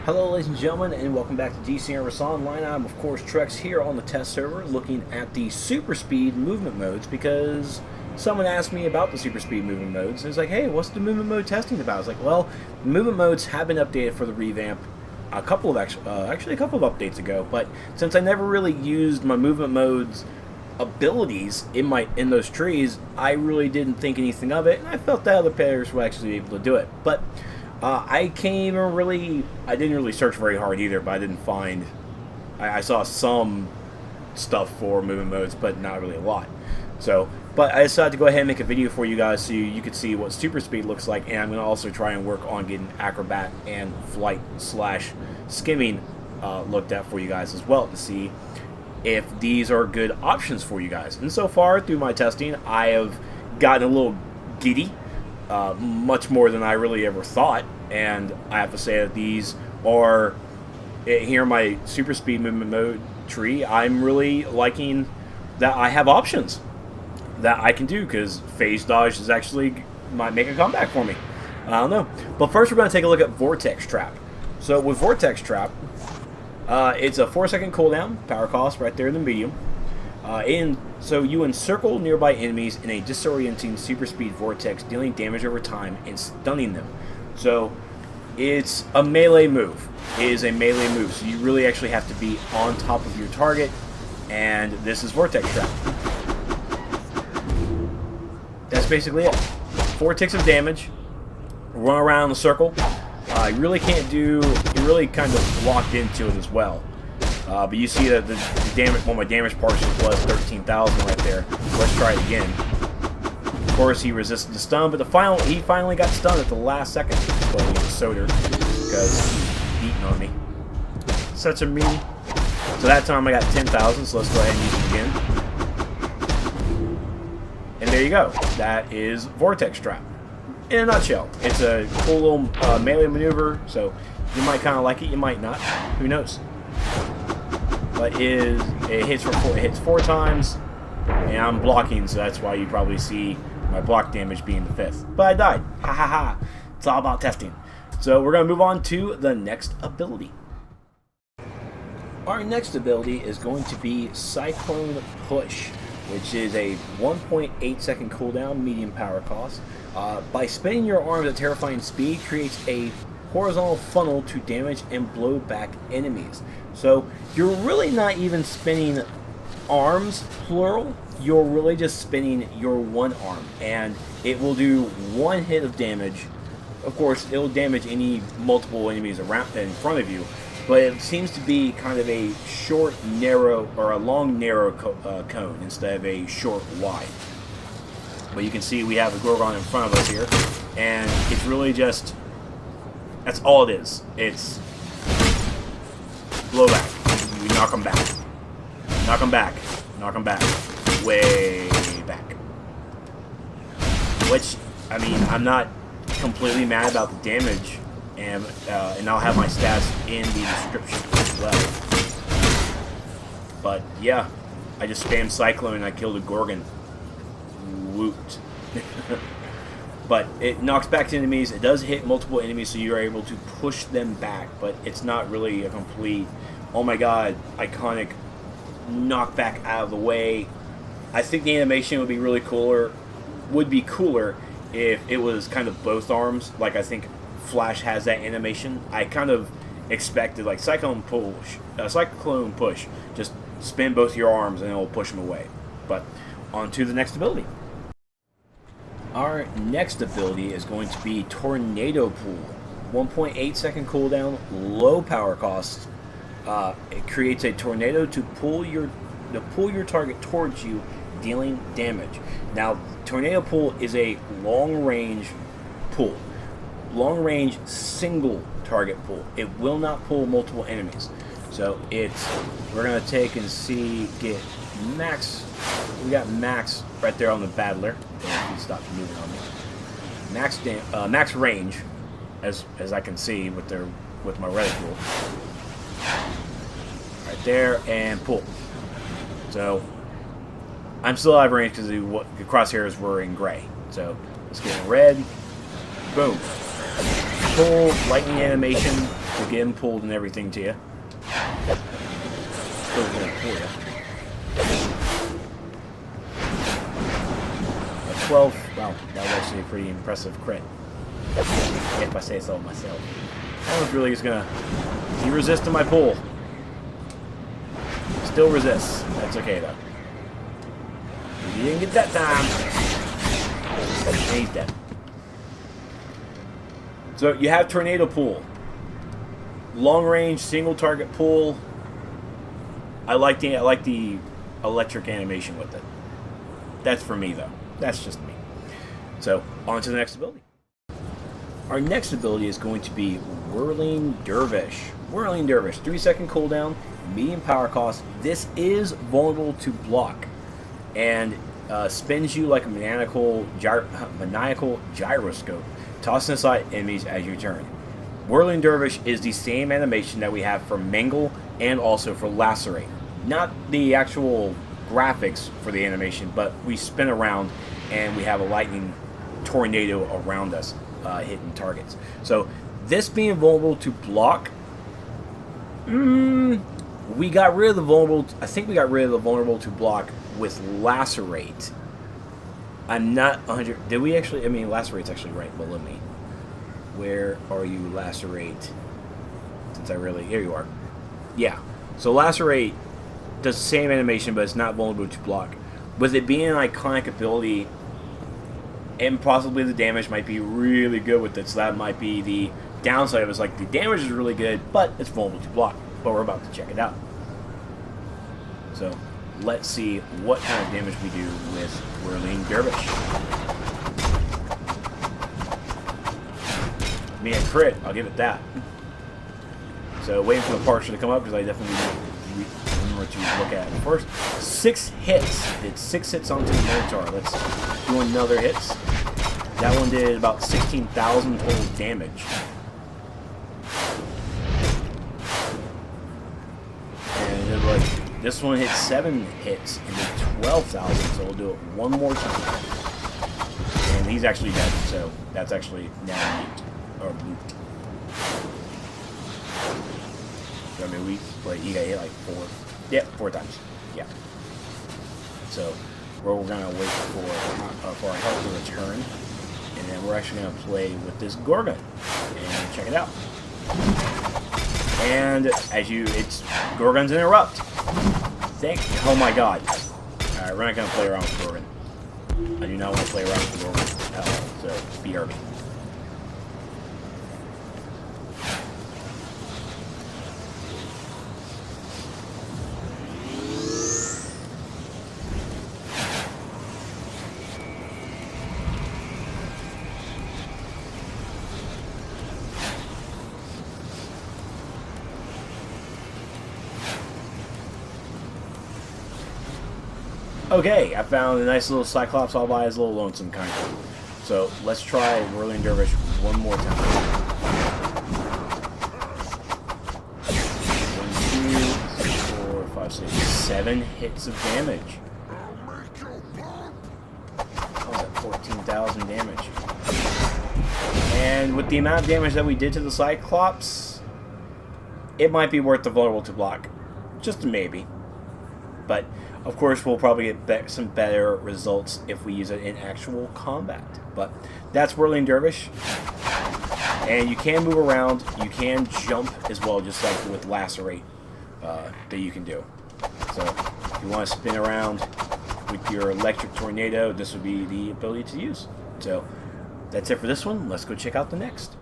Hello ladies and gentlemen, and welcome back to DC Universe Online. I'm of course Trex here on the test server looking at the super speed movement modes because someone asked me about the super speed movement modes. And it's like, hey, what's the movement mode testing about? I was like, well, movement modes have been updated for the revamp actually a couple of updates ago, but since I never really used my movement modes abilities in those trees, I really didn't think anything of it, and I felt that other players would actually be able to do it. But I didn't really search very hard either, but I didn't find, I saw some stuff for movement modes, but not really a lot. So, but I decided to go ahead and make a video for you guys so you could see what super speed looks like, and I'm going to also try and work on getting acrobat and flight / skimming looked at for you guys as well to see if these are good options for you guys. And so far through my testing, I have gotten a little giddy, much more than I really ever thought, and I have to say that these are, here in my super speed movement mode tree, I'm really liking that I have options that I can do, because phase dodge is actually might make a comeback for me. I don't know. But first we're going to take a look at Vortex Trap. So with Vortex Trap, it's a 4-second cooldown, power cost right there in the medium. So you encircle nearby enemies in a disorienting super speed vortex, dealing damage over time and stunning them. So it's a melee move. It is a melee move, so you really actually have to be on top of your target, and this is Vortex Trap. That's basically it. 4 ticks of damage, run around the circle. You really can't do, you're really kind of locked into it as well. But you see that the damage, well, my damage partial was 13,000 right there. Let's try it again. Of course, he resisted the stun, but he finally got stunned at the last second. Well, he was Soder, because he's beating on me. Such a meanie. So that time I got 10,000, so let's go ahead and use it again. And there you go. That is Vortex Trap. In a nutshell, it's a cool little melee maneuver, so you might kind of like it, you might not. Who knows? But it hits 4 times, and I'm blocking, so that's why you probably see my block damage being the 5th. But I died. Ha ha ha. It's all about testing. So we're going to move on to the next ability. Our next ability is going to be Cyclone Push, which is a 1.8 second cooldown, medium power cost. By spinning your arms at terrifying speed, creates a horizontal funnel to damage and blow back enemies. So you're really not even spinning arms, plural. You're really just spinning your one arm, and it will do 1 hit of damage. Of course, it'll damage any multiple enemies around in front of you, but it seems to be kind of a short, narrow, or a long, narrow cone instead of a short, wide. But you can see we have the Gorgon in front of us here, and it's really just, that's all it is. It's blow back. We knock them back. Knock them back. Knock them back. Way back. Which, I mean, I'm not completely mad about the damage, and I'll have my stats in the description as well. But yeah, I just spammed Cyclone and I killed a Gorgon. Woot. But it knocks back to enemies. It does hit multiple enemies, so you're able to push them back, but it's not really a complete, oh my god, iconic knockback out of the way. I think the animation would be really cooler. Would be cooler if it was kind of both arms, like I think Flash has that animation. I kind of expected like Cyclone Push, just spin both your arms and it'll push them away. But on to the next ability. Our next ability is going to be Tornado Pool. 1.8 second cooldown, low power cost. It creates a tornado to pull your target towards you, dealing damage. Now, Tornado Pool is a long-range pull. Long-range single target pull. It will not pull multiple enemies. So we're going to take and get max. We got max right there on the battler. He stopped moving on me. Max range, as I can see with my reticule. Right there, and pull. So I'm still out of range because the crosshairs were in gray. So let's get in red. Boom. Pull, lightning animation, to get him pulled and everything to you. Still gonna pull you. A 12. Wow, that was actually a pretty impressive crit. If I say so myself. I don't know if really he's gonna. He resisted my pull. Still resists. That's okay though. He didn't get that time. He's dead. So you have tornado pull. Long range, single target pull. I like the electric animation with it. That's for me though. That's just me. So on to the next ability. Our next ability is going to be Whirling Dervish. Whirling Dervish, 3-second cooldown, medium power cost. This is vulnerable to block, and spins you like a maniacal gyroscope, tossing aside enemies as you turn. Whirling Dervish is the same animation that we have for Mangle and also for Lacerate. Not the actual graphics for the animation, but we spin around and we have a lightning tornado around us. Hitting targets. So this being vulnerable to block, we got rid of the vulnerable. I think we got rid of the vulnerable to block with Lacerate. I'm not 100. Did we actually? I mean, Lacerate's actually right below me. Where are you, Lacerate? Since here you are. Yeah. So Lacerate does the same animation, but it's not vulnerable to block. With it being an iconic ability. And possibly the damage might be really good with it, so that might be the downside of it. It's like the damage is really good, but it's vulnerable to block. But we're about to check it out. So let's see what kind of damage we do with Whirling Dervish. Me a crit, I'll give it that. So waiting for the partial to come up because I definitely remember to look at it first. 6 hits. Did 6 hits onto the Minotaur. Let's do another hits. That one did about 16,000 total damage. And it like this one hit 7 hits and did 12,000. So we'll do it one more time. And he's actually dead. So that's actually now mute or moot. I mean, he got hit like 4. Yep, 4 times. Yeah. So we're gonna wait for our health to return, and then we're actually gonna play with this Gorgon and check it out. And it's Gorgon's interrupt. Oh my God! All right, we're not gonna play around with Gorgon. I do not want to play around with Gorgon. So BRB. Okay, I found a nice little Cyclops all by his little lonesome kind of. So let's try Whirling Dervish one more time. 1, 2, 3, 4, 5, 6, 7 hits of damage. Oh, that 14,000 damage. And with the amount of damage that we did to the Cyclops, it might be worth the vulnerable to block. Just a maybe. But of course, we'll probably get some better results if we use it in actual combat. But that's Whirling Dervish. And you can move around. You can jump as well, just like with Lacerate that you can do. So if you want to spin around with your electric tornado, this would be the ability to use. So that's it for this one. Let's go check out the next.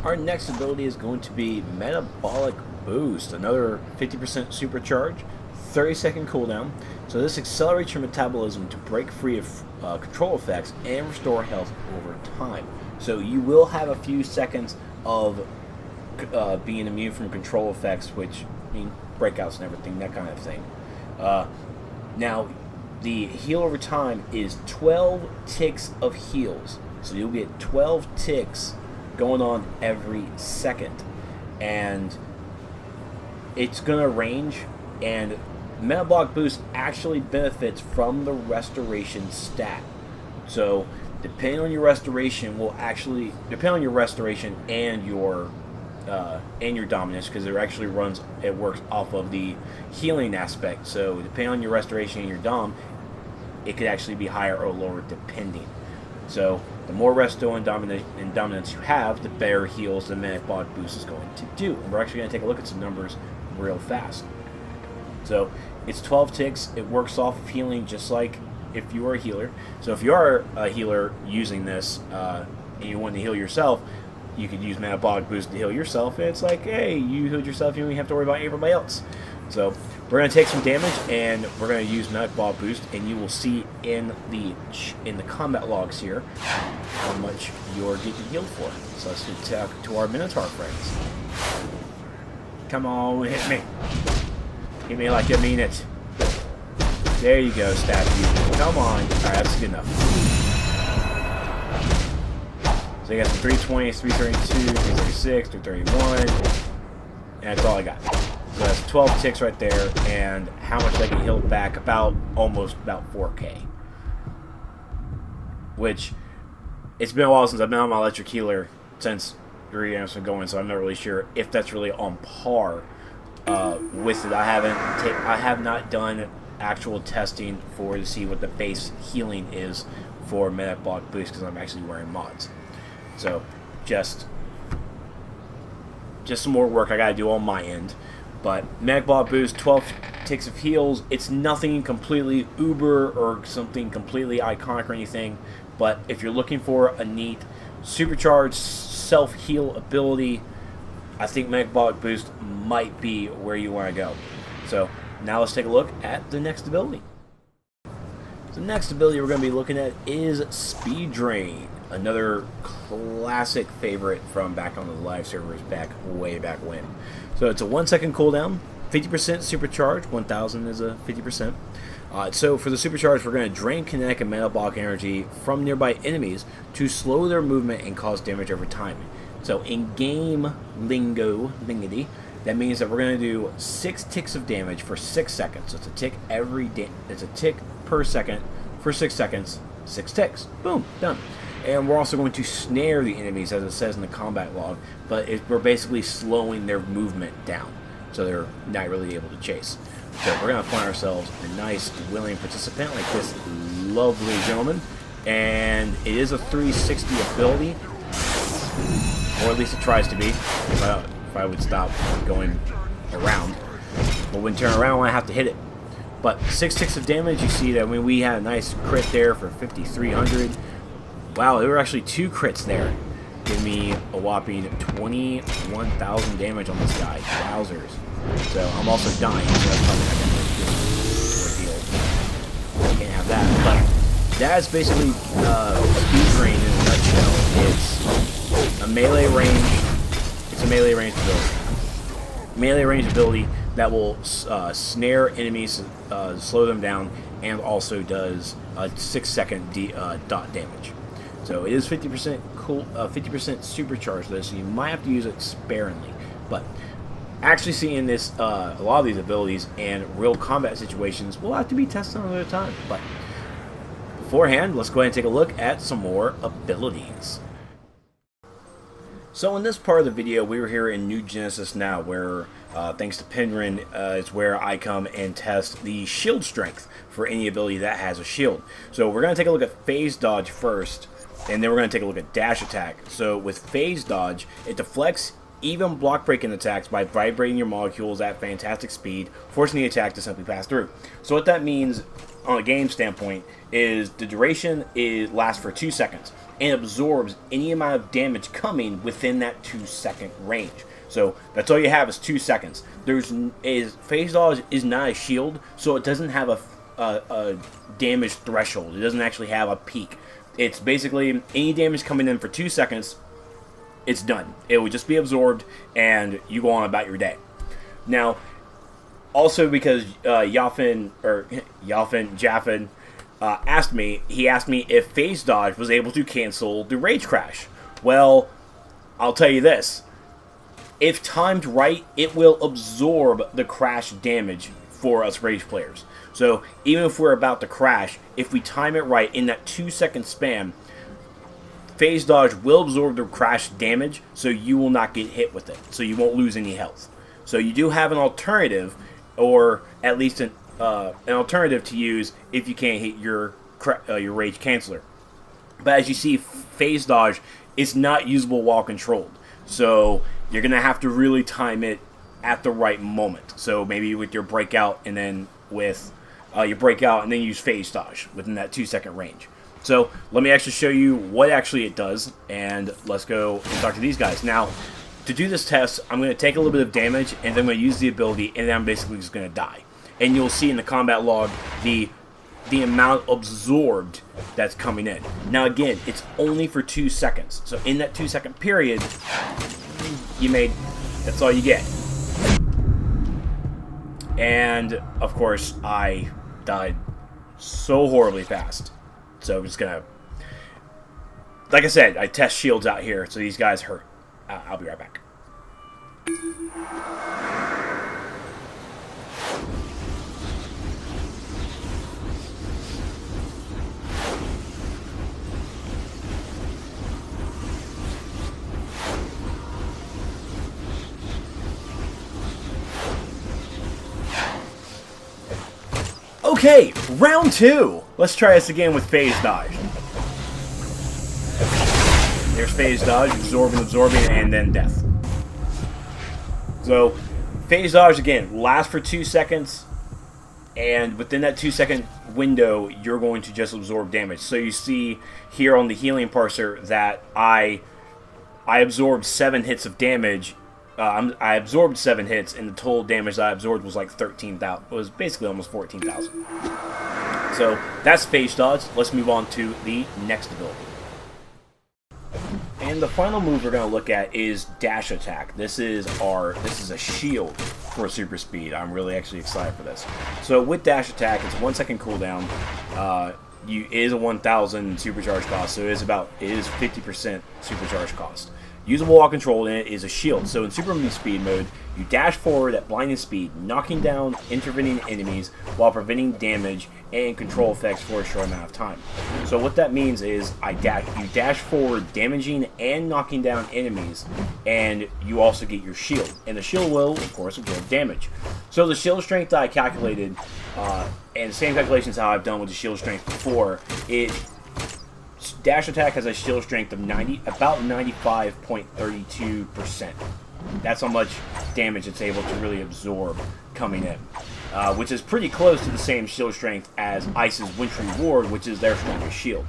Our next ability is going to be Metabolic Boost. Another 50% supercharge. 30-second cooldown. So this accelerates your metabolism to break free of control effects and restore health over time. So you will have a few seconds of being immune from control effects, which mean breakouts and everything, that kind of thing. Now, the heal over time is 12 ticks of heals. So you'll get 12 ticks going on every second. And it's going to range, and Metabolic Boost actually benefits from the restoration stat. So depending on your restoration and your and your dominance, because it works off of the healing aspect. So depending on your restoration and your dom, it could actually be higher or lower depending. So the more resto and dominance you have, the better heals the Metabolic Boost is going to do. And we're actually going to take a look at some numbers real fast. So it's 12 ticks. It works off of healing just like if you are a healer. So if you are a healer using this and you want to heal yourself, you could use Metabolic Boost to heal yourself. And it's like, hey, you healed yourself, you don't even have to worry about everybody else. So we're going to take some damage, and we're going to use Metabolic Boost, and you will see in the combat logs here how much you're getting healed for. So let's talk to our Minotaur friends. Come on, hit me. Hit me like you mean it. There you go, statue. Come on. Alright, that's good enough. So you got some 320s, 332, 336, 331, and that's all I got. So that's 12 ticks right there, and how much I get healed back? Almost about 4K. Which, it's been a while since I've been on my electric healer since Revamp been going, so I'm not really sure if that's really on par with it. I have not done actual testing to see what the base healing is for Metabolic Boost, because I'm actually wearing mods. So just some more work I gotta do on my end. But Metabolic Boost, 12 ticks of heals. It's nothing completely uber or something completely iconic or anything. But if you're looking for a neat supercharged self-heal ability, I think Metabolic Boost might be where you want to go. So now let's take a look at the next ability. The next ability we're going to be looking at is Speed Drain. Another classic favorite from back on the live servers way back when. So it's a 1 second cooldown, 50% supercharge, 1000 is a 50%. So for the supercharge, we're going to drain kinetic and metabolic energy from nearby enemies to slow their movement and cause damage over time. So in game lingity, that means that we're going to do 6 ticks of damage for 6 seconds. So it's a tick it's a tick per second for 6 seconds, 6 ticks. Boom, done. And we're also going to snare the enemies, as it says in the combat log, but we're basically slowing their movement down, so they're not really able to chase. So we're going to find ourselves a nice, willing participant like this lovely gentleman, and it is a 360 ability, or at least it tries to be, if I would stop going around. But when turn around, I have to hit it. But 6 ticks of damage, you see that when we had a nice crit there for 5,300. Wow, there were actually 2 crits there. Give me a whopping 21,000 damage on this guy. Wowzers. So I'm also dying, so that's probably not going to ordeal. Can't have that. But that's basically Speed Drain in a nutshell. It's a melee range. It's a melee range ability. Melee range ability that will snare enemies, slow them down, and also does a 6 second dot damage. So it is 50% cool, 50% supercharged though, so you might have to use it sparingly. But actually seeing this, a lot of these abilities in real combat situations will have to be tested another time. But beforehand, let's go ahead and take a look at some more abilities. So in this part of the video, we were here in New Genesis now, where thanks to Penrin, it's where I come and test the shield strength for any ability that has a shield. So we're going to take a look at phase dodge first, and then we're going to take a look at dash attack. So with phase dodge, it deflects even block breaking attacks by vibrating your molecules at fantastic speed, forcing the attack to simply pass through. So what that means on a game standpoint is the duration lasts for 2 seconds and absorbs any amount of damage coming within that 2 second range. So that's all you have is 2 seconds. Phase dodge is not a shield, so it doesn't have a damage threshold. It doesn't actually have a peak. It's basically any damage coming in for 2 seconds, it's done. It would just be absorbed, and you go on about your day. Now, also because Jaffin asked me if phase dodge was able to cancel the rage crash. Well, I'll tell you this. If timed right, it will absorb the crash damage for us rage players. So even if we're about to crash, if we time it right in that 2 second span, Phase Dodge will absorb the crash damage, so you will not get hit with it. So you won't lose any health. So you do have an alternative, or at least an alternative to use if you can't hit your Rage Canceller. But as you see, Phase Dodge is not usable while controlled. So you're going to have to really time it at the right moment. So maybe with your breakout, and then with your breakout, and then use Phase Dodge within that 2-second range. So let me actually show you what actually it does, and let's go and talk to these guys. Now, to do this test, I'm going to take a little bit of damage, and then I'm going to use the ability, and then I'm basically just going to die. And you'll see in the combat log the amount absorbed that's coming in. Now again, it's only for 2 seconds. So in that 2-second period, that's all you get. And of course, I died so horribly fast. So I'm just gonna, like I said, I test shields out here, so these guys hurt. I'll be right back. Okay, round 2. Let's try this again with Phase Dodge. There's Phase Dodge, absorbing, and then death. So, Phase Dodge, again, lasts for 2 seconds, and within that 2-second window, you're going to just absorb damage. So you see here on the healing parser that I absorbed 7 hits of damage. I absorbed 7 hits, and the total damage that I absorbed was like 13,000. It was basically almost 14,000. So that's Phase Dodge. Let's move on to the next ability. And the final move we're going to look at is Dash Attack. This is a shield for super speed. I'm really actually excited for this. So with Dash Attack, it's 1 second cooldown. It is a 1,000 supercharge cost, so it is 50% supercharge cost. Usable while controlled, and it is a shield. So in super speed mode, you dash forward at blinding speed, knocking down intervening enemies while preventing damage and control effects for a short amount of time. So what that means is you dash forward, damaging and knocking down enemies, and you also get your shield. And the shield will, of course, absorb damage. So the shield strength that I calculated, and the same calculations how I've done with the shield strength before, Dash Attack has a shield strength of about 95.32%. That's how much damage it's able to really absorb coming in, which is pretty close to the same shield strength as Ice's Wintry Ward, which is their strongest shield.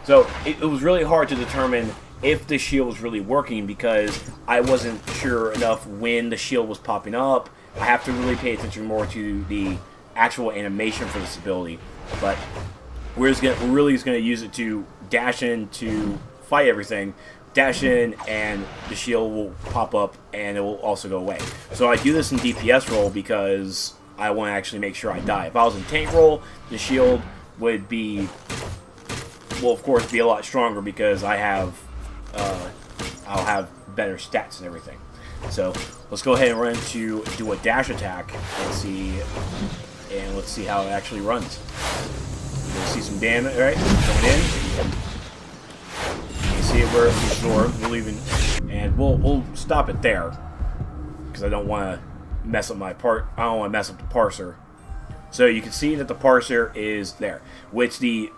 So it was really hard to determine if the shield was really working because I wasn't sure enough when the shield was popping up. I have to really pay attention more to the actual animation for this ability, but we're really just going to use it to dash in to fight everything, dash in, and the shield will pop up, and it will also go away. So I do this in DPS roll because I want to actually make sure I die. If I was in tank roll, the shield would be, will of course be a lot stronger because I'll have better stats and everything. So let's go ahead and run to do a dash attack and let's see how it actually runs. You'll see some damage, right? Going in. You see it where it's absorbed. And we'll stop it there because I don't want to mess up I don't want to mess up the parser. So you can see that the parser is there, which the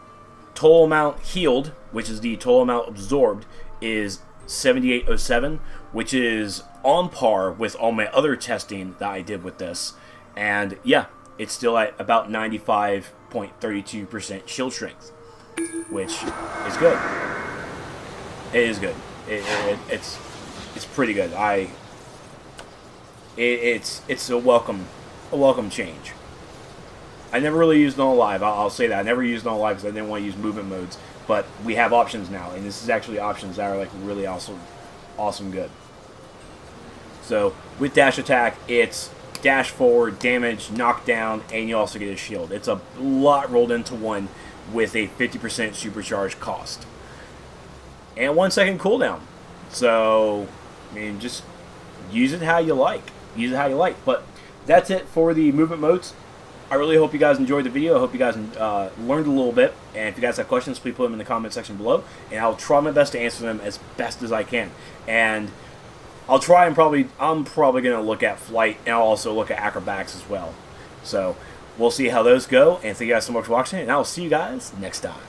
total amount healed, which is the total amount absorbed, is 7807, which is on par with all my other testing that I did with this. And yeah, it's still at about 95.32% shield strength, which is good. It is good. It's pretty good. It's a welcome change. I never really used it on live. I'll say that I never used it on live because I didn't want to use movement modes. But we have options now, and this is actually options that are like really awesome good. So with dash attack, it's dash forward, damage, knockdown, and you also get a shield. It's a lot rolled into one with a 50% supercharge cost. And 1 second cooldown. So, I mean, just use it how you like. Use it how you like. But that's it for the movement modes. I really hope you guys enjoyed the video. I hope you guys learned a little bit. And if you guys have questions, please put them in the comment section below. And I'll try my best to answer them as best as I can. And I'll try and I'm probably going to look at flight, and I'll also look at acrobatics as well. So we'll see how those go. And thank you guys so much for watching, and I'll see you guys next time.